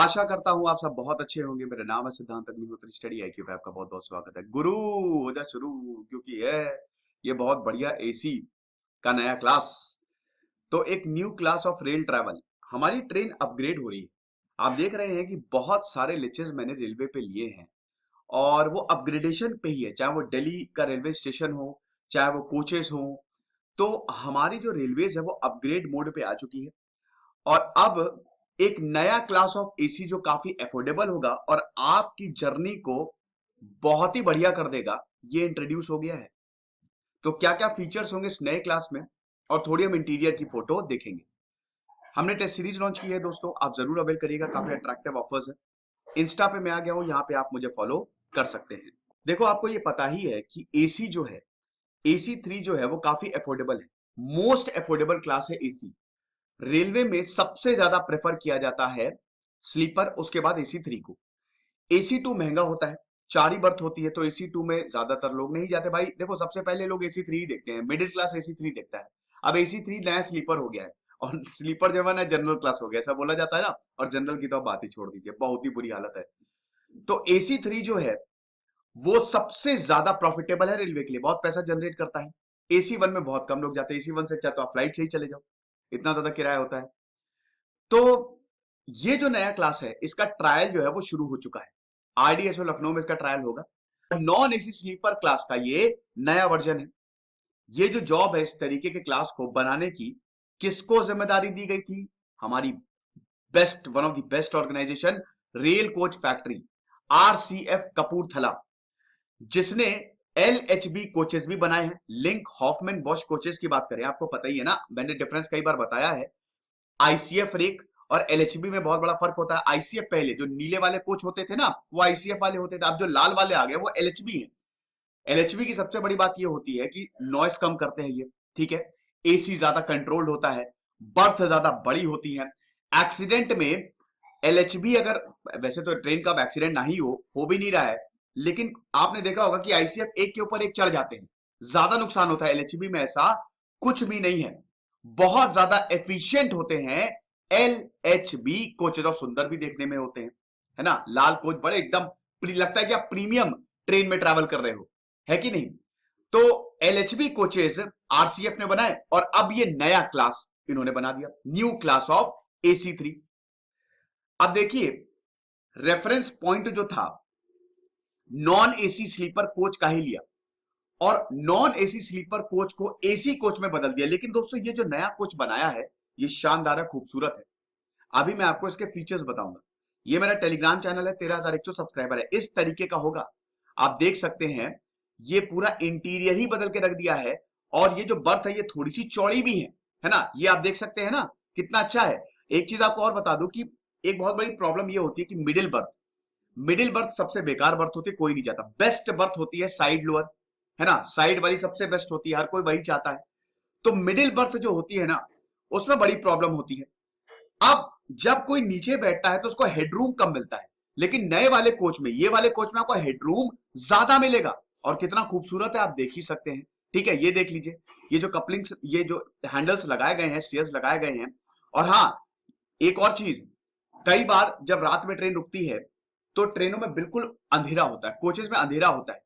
आशा करता हूँ आप सब बहुत अच्छे होंगे। मेरा नाम है सिद्धांत अग्निहोत्री, स्टडी आईक्यू पे आपका बहुत बहुत स्वागत है। गुरु हो जा शुरू, क्योंकि ये बहुत बढ़िया एसी का नया क्लास। तो एक new class of rail travel, हमारी ट्रेन अपग्रेड हो रही है। आप देख रहे हैं कि बहुत सारे लेक्चर्स मैंने रेलवे पे लिए हैं और वो अपग्रेडेशन पे ही है, चाहे वो दिल्ली का रेलवे स्टेशन हो, चाहे वो कोचेस हो। तो हमारी जो रेलवेज है वो अपग्रेड मोड पे आ चुकी है और अब एक नया क्लास ऑफ एसी जो काफी अफोर्डेबल होगा और आपकी जर्नी को बहुत ही बढ़िया कर देगा, ये इंट्रोड्यूस हो गया है। तो क्या क्या फीचर्स होंगे इस नए क्लास में, और थोड़ी हम इंटीरियर की फोटो देखेंगे। हमने टेस्ट सीरीज लॉन्च की है दोस्तों, आप जरूर अवेल करिएगा, काफी अट्रैक्टिव ऑफर्स है। इंस्टा पे मैं आ गया हूं, यहाँ पे आप मुझे फॉलो कर सकते हैं। देखो, आपको ये पता ही है कि एसी जो है, एसी 3 जो है वो काफी अफोर्डेबल है। मोस्ट अफोर्डेबल क्लास है एसी। रेलवे में सबसे ज्यादा प्रेफर किया जाता है स्लीपर, उसके बाद एसी 3 को। एसी 2 महंगा होता है, 4 ही बर्थ होती है, तो एसी 2 में ज्यादातर लोग नहीं जाते भाई। देखो, सबसे पहले लोग एसी 3 ही देखते हैं, मिडिल क्लास एसी 3 देखता है। अब एसी 3 नया स्लीपर हो गया है, और स्लीपर जो है ना जनरल क्लास हो गया, ऐसा बोला जाता है ना। और जनरल की तो आप बात ही छोड़ दीजिए, बहुत ही बुरी हालत है। तो एसी 3 जो है वो सबसे ज्यादा प्रॉफिटेबल है रेलवे के लिए, बहुत पैसा जनरेट करता है। एसी 1 में बहुत कम लोग जाते हैं, एसी 1 से अच्छा तो आप फ्लाइट से ही चले जाओ, इतना ज्यादा किराया होता है। तो ये जो नया क्लास है, इसका ट्रायल जो है वो शुरू हो चुका है। आरडीएसओ लखनऊ में इसका ट्रायल होगा। नॉन एसी स्लीपर क्लास का ये नया वर्जन है। ये जो जॉब है इस तरीके के क्लास को बनाने की, किसको जिम्मेदारी दी गई थी? हमारी best, one of the best organization, rail coach factory, RCF Kapurthala, जिसने एलएचबी कोचेस भी बनाए हैं। लिंक हॉफमैन बॉश कोचेस की बात करें, आपको पता ही है ना, मैंने डिफरेंस कई बार बताया है। आईसीएफ रेक और एलएचबी में बहुत बड़ा फर्क होता है। आईसीएफ पहले जो नीले वाले कोच होते थे ना, वो आईसीएफ वाले होते थे। अब जो लाल वाले आ गए वो एलएचबी है। एलएचबी की सबसे बड़ी बात ये होती है कि नॉइस कम करते हैं ये, ठीक है। एसी ज्यादा कंट्रोल्ड होता है, बर्थ ज्यादा बड़ी होती है। एक्सीडेंट में एलएचबी, अगर वैसे तो ट्रेन का एक्सीडेंट ना ही हो भी नहीं रहा है, लेकिन आपने देखा होगा कि आईसीएफ एक के ऊपर एक चढ़ जाते हैं, ज्यादा नुकसान होता है। एलएचबी में ऐसा कुछ भी नहीं है, बहुत ज्यादा एफिशिएंट होते हैं एलएचबी कोचेज, और सुंदर भी देखने में होते हैं, है ना। लाल कोच बड़े एकदम लगता है कि आप प्रीमियम ट्रेन में ट्रैवल कर रहे हो, है कि नहीं। तो एलएचबी कोचेज आरसीएफ ने बनाए, और अब ये नया क्लास इन्होंने बना दिया, न्यू क्लास ऑफ एसी 3। अब देखिए, रेफरेंस पॉइंट जो था, नॉन एसी स्लीपर कोच का ही लिया और नॉन एसी स्लीपर कोच को एसी कोच में बदल दिया। लेकिन दोस्तों, ये जो नया कोच बनाया है ये शानदार है, खूबसूरत है। अभी मैं आपको इसके फीचर्स बताऊंगा। ये मेरा टेलीग्राम चैनल है, 13,100 सब्सक्राइबर है, इस तरीके का होगा। आप देख सकते हैं, ये पूरा इंटीरियर ही बदल के रख दिया है। और ये जो बर्थ है ये थोड़ी सी चौड़ी भी है ना। ये आप देख सकते हैं ना, कितना अच्छा है। एक चीज आपको और बता दूं कि एक बहुत बड़ी प्रॉब्लम ये होती है कि मिडिल बर्थ, मिडिल बर्थ सबसे बेकार बर्थ होती है, कोई नहीं चाहता। बेस्ट बर्थ होती है साइड लोअर, है ना। साइड वाली सबसे बेस्ट होती है, हर कोई वही चाहता है। तो मिडिल बर्थ जो होती है ना, उसमें बड़ी प्रॉब्लम होती है। अब जब कोई नीचे बैठता है तो उसको हेडरूम कम मिलता है, लेकिन नए वाले कोच में, ये वाले कोच में आपको हेडरूम ज्यादा मिलेगा। और कितना खूबसूरत है आप देख ही सकते हैं, ठीक है। ये देख लीजिए, ये जो कपलिंग्स, ये जो हैंडल्स लगाए गए हैं, स्टेयर्स लगाए गए हैं। और हाँ, एक और चीज, कई बार जब रात में ट्रेन रुकती है तो ट्रेनों में बिल्कुल अंधेरा होता है, कोचेस में अंधेरा होता है।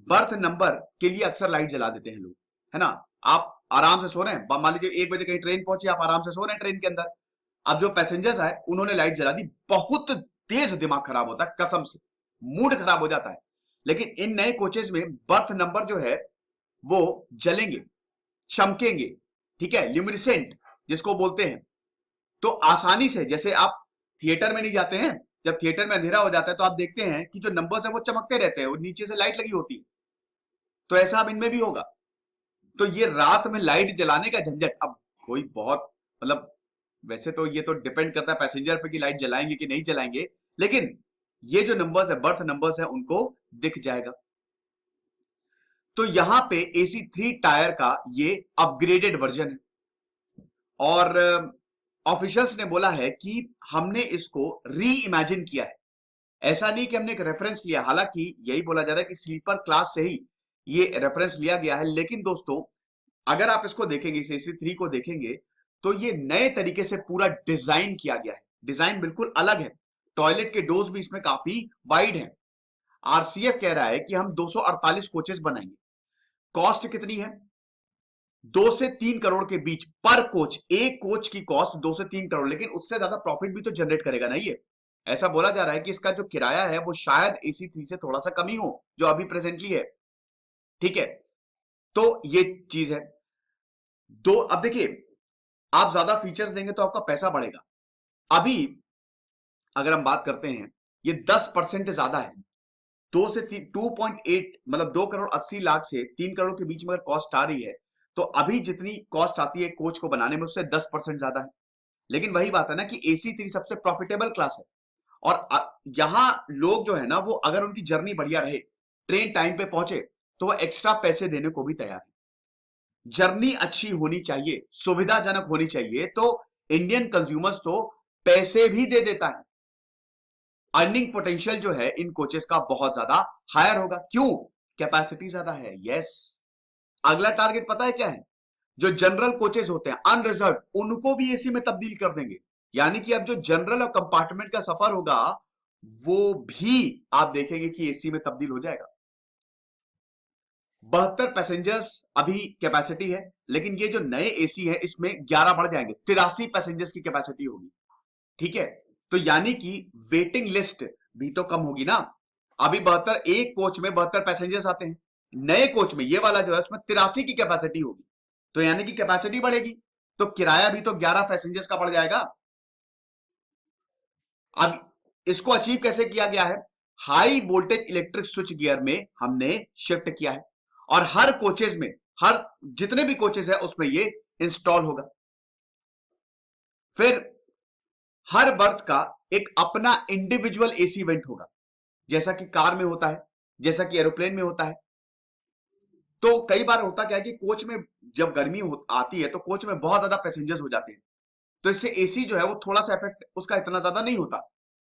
बर्थ नंबर के लिए अक्सर लाइट जला देते हैं लोग, है ना। आप आराम से सो रहे हैं, मान लीजिए 1 बजे कहीं ट्रेन पहुंची, आप आराम से सो रहे हैं ट्रेन के अंदर। अब जो पैसेंजर्स आए उन्होंने लाइट जला दी, बहुत तेज दिमाग खराब होता है, कसम से मूड खराब हो जाता है। लेकिन इन नए कोचेज में बर्थ नंबर जो है वो जलेंगे, चमकेंगे, ठीक है, ल्यूमिनेसेंट जिसको बोलते हैं। तो आसानी से, जैसे आप थिएटर में नहीं जाते हैं, जब थिएटर में अंधेरा हो जाता है तो आप देखते हैं कि जो नंबर्स है वो चमकते रहते हैं, वो नीचे से लाइट लगी होती है। तो ऐसा अब इनमें भी होगा। तो ये रात में लाइट जलाने का झंझट, अब कोई बहुत, मतलब वैसे तो ये तो डिपेंड करता है पैसेंजर पे कि लाइट जलाएंगे कि नहीं जलाएंगे, लेकिन ये जो नंबर्स है, बर्थ नंबर्स है, उनको दिख जाएगा। तो यहां पे एसी 3 टायर का ये अपग्रेडेड वर्जन है। और ऑफिशियल्स ने बोला है कि हमने इसको री इमेजिन किया है। ऐसा नहीं कि हमने एक रेफरेंस लिया, हालांकि यही बोला जा रहा है कि स्लीपर क्लास से ही ये रेफरेंस लिया गया है। लेकिन दोस्तों, अगर आप इसको देखेंगे, इस एसी 3 को देखेंगे, तो ये नए तरीके से पूरा डिजाइन किया गया है। डिजाइन बिल्कुल अलग है। टॉयलेट के डोर्स भी इसमें काफी वाइड हैं। आरसीएफ कह रहा है कि हम 248 कोचेस बनाएंगे। कॉस्ट कितनी है? 2 से 3 करोड़ के बीच पर कोच। एक कोच की कॉस्ट 2 से 3 करोड़, लेकिन उससे ज्यादा प्रॉफिट भी तो जनरेट करेगा ना ये। ऐसा बोला जा रहा है कि इसका जो किराया है वो शायद AC3 से थोड़ा सा कम ही हो जो अभी प्रेजेंटली है। ठीक है, तो ये चीज है। अब देखिए, आप ज्यादा फीचर्स देंगे तो आपका पैसा बढ़ेगा। अभी अगर हम बात करते हैं, ये 10% ज्यादा है। 2 से 2.8 मतलब 2 करोड़ 80 लाख से 3 करोड़ के बीच में अगर कॉस्ट आ रही है, तो अभी जितनी कॉस्ट आती है कोच को बनाने में उससे 10% ज्यादा है। लेकिन वही बात है ना कि AC3 सबसे प्रॉफिटेबल क्लास है। और यहां लोग जो है ना, वो अगर उनकी जर्नी बढ़िया रहे, ट्रेन टाइम पे पहुंचे, तो वो एक्स्ट्रा पैसे देने को भी तैयार है। जर्नी अच्छी होनी चाहिए, सुविधाजनक होनी चाहिए, तो इंडियन कंज्यूमर्स तो पैसे भी दे देता है। अर्निंग पोटेंशियल जो है इन कोचेस का बहुत ज्यादा हायर होगा। क्यों? कैपेसिटी ज्यादा है। यस। अगला टारगेट पता है क्या है? जो जनरल कोचेस होते हैं अनरिजर्व, उनको भी AC में तब्दील कर देंगे। यानी कि अब जो जनरल और कंपार्टमेंट का सफर होगा वो भी आप देखेंगे कि AC में तब्दील हो जाएगा। 72 पैसेंजर्स अभी कैपेसिटी है, लेकिन ये जो नए AC है इसमें 11 बढ़ जाएंगे, 83 पैसेंजर्स की कैपेसिटी होगी। ठीक है, तो यानी कि वेटिंग लिस्ट भी तो कम होगी ना। अभी 72, एक कोच में 72 पैसेंजर्स आते हैं, नए कोच में ये वाला जो है उसमें 83 की कैपेसिटी होगी, तो यानी कि कैपेसिटी बढ़ेगी, तो किराया भी तो 11 पैसेंजर्स का बढ़ जाएगा। अब इसको अचीव कैसे किया गया है? High voltage electric switch gear में हमने शिफ्ट किया है, और हर कोचेज में, हर जितने भी कोचेज है उसमें ये इंस्टॉल होगा। फिर हर बर्थ का एक अपना इंडिविजुअल AC वेंट होगा, जैसा कि कार में होता है, जैसा कि एरोप्लेन में होता है। तो कई बार होता क्या है कि कोच में जब गर्मी आती है तो कोच में बहुत ज्यादा पैसेंजर्स हो जाते हैं, तो इससे AC जो है वो थोड़ा सा इफेक्ट उसका इतना ज्यादा नहीं होता।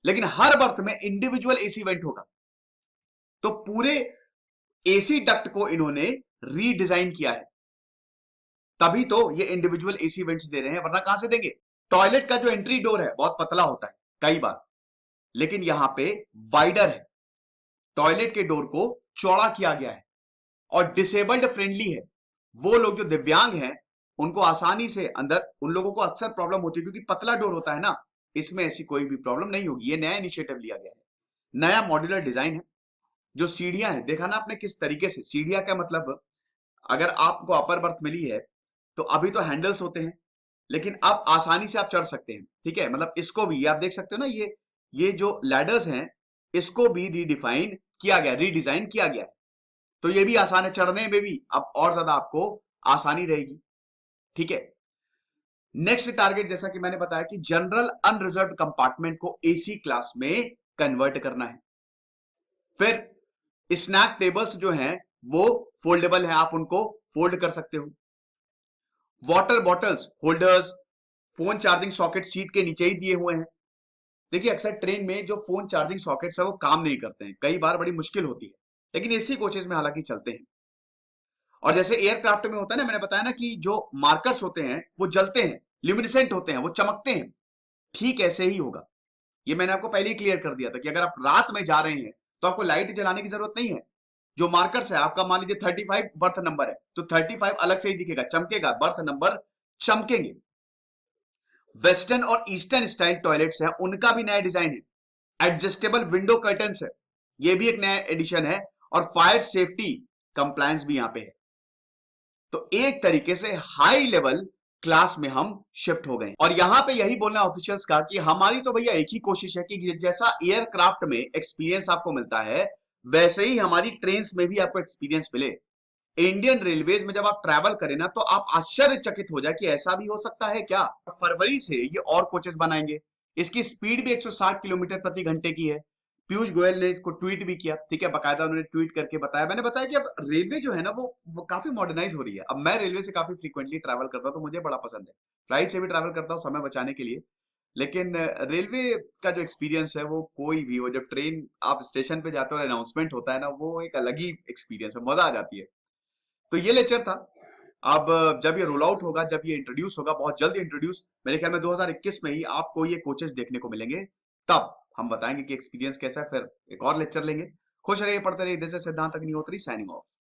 लेकिन हर बर्थ में इंडिविजुअल AC वेंट होगा, तो पूरे AC डक्ट को इन्होंने रीडिजाइन किया है, तभी तो ये इंडिविजुअल AC वेंट्स दे रहे हैं, वरना कहां से देंगे? टॉयलेट का जो एंट्री डोर है बहुत पतला होता है कई बार, लेकिन यहां पे वाइडर है। टॉयलेट के डोर को चौड़ा किया गया है और डिसेबल्ड फ्रेंडली है। वो लोग जो दिव्यांग हैं उनको आसानी से अंदर, उन लोगों को अक्सर प्रॉब्लम होती है क्योंकि पतला डोर होता है ना, इसमें ऐसी कोई भी प्रॉब्लम नहीं होगी। ये नया इनिशिएटिव लिया गया है, नया मॉड्यूलर डिजाइन है। जो सीढ़ियां हैं, देखा ना आपने किस तरीके से, सीढ़ियां का मतलब, अगर आपको अपर बर्थ मिली है तो अभी तो हैंडल्स होते हैं, लेकिन अब आसानी से आप चढ़ सकते हैं। ठीक है, मतलब इसको भी आप देख सकते हो ना, ये जो लैडर्स हैं इसको भी रीडिफाइन किया गया, रीडिजाइन किया गया है, तो ये भी आसान है, चढ़ने में भी अब और ज्यादा आपको आसानी रहेगी। ठीक है, नेक्स्ट टारगेट जैसा कि मैंने बताया कि जनरल अनरिजर्व कंपार्टमेंट को AC क्लास में कन्वर्ट करना है। फिर स्नैक टेबल्स जो हैं वो फोल्डेबल है, आप उनको फोल्ड कर सकते हो। Water bottles holders, phone charging socket seat के नीचे ही दिए हुए हैं। देखिए अक्सर ट्रेन में जो फोन चार्जिंग सॉकेट्स है वो काम नहीं करते हैं, कई बार बड़ी मुश्किल होती है, लेकिन AC कोचेज में हालांकि चलते हैं। और जैसे एयरक्राफ्ट में होता है ना, मैंने बताया ना कि जो मार्कर्स होते हैं वो जलते हैं, ल्यूमिनेसेंट होते हैं, वो चमकते हैं, ठीक ऐसे ही होगा। ये मैंने आपको पहले ही क्लियर कर दिया था कि अगर आप रात में जा रहे हैं तो आपको लाइट जलाने की जरूरत नहीं है। जो मार्कर्स है आपका, मान लीजिए 35 बर्थ नंबर है तो 35 अलग से ही दिखेगा, चमकेगा, बर्थ नंबर चमकेंगे। वेस्टर्न और ईस्टर्न स्टाइल टॉयलेट्स हैं, उनका भी नया डिजाइन है। एडजस्टेबल विंडो कर्टन्स है, ये भी एक नया एडिशन है, और फायर सेफ्टी कंप्लायंस भी यहां पे है। तो एक तरीके से हाई लेवल क्लास में हम शिफ्ट हो गए, और यहां पे यही बोलना ऑफिशियल्स का कि हमारी तो भैया एक ही कोशिश है कि जैसा एयरक्राफ्ट में एक्सपीरियंस आपको मिलता है वैसे ही हमारी ट्रेन्स में भी आपको एक्सपीरियंस मिले। इंडियन रेलवेज में जब आप ट्रैवल करें ना तो आप आश्चर्यचकित हो जाए कि ऐसा भी हो सकता है क्या। फरवरी से ये और कोचेस बनाएंगे, इसकी स्पीड भी 160 किलोमीटर प्रति घंटे की है। पीयूष गोयल ने इसको ट्वीट भी किया, ठीक है, बकायदा उन्होंने ट्वीट करके बताया। मैंने बताया कि अब रेलवे जो है ना वो काफी मॉडर्नाइज हो रही है। अब मैं रेलवे से काफी फ्रीक्वेंटली ट्रैवल करता हूं तो मुझे बड़ा पसंद है, फ्लाइट से भी ट्रैवल करता हूँ समय बचाने के लिए। लेकिन रेलवे का जो एक्सपीरियंस है वो कोई भी हो, जब ट्रेन आप स्टेशन पे जाते हो और अनाउंसमेंट होता है ना, वो एक अलग ही एक्सपीरियंस है, मजा आ जाती है। तो ये लेक्चर था। अब जब ये रोल आउट होगा, जब ये इंट्रोड्यूस होगा, बहुत जल्द इंट्रोड्यूस, मेरे ख्याल में 2021 में ही आपको ये कोचेस देखने को मिलेंगे। तब हम बताएंगे कि एक्सपीरियंस कैसा है, फिर एक और लेक्चर लेंगे। खुश रहिए, पढ़ते रहिए। दिस इज सिद्धांत अग्निहोत्री साइनिंग ऑफ।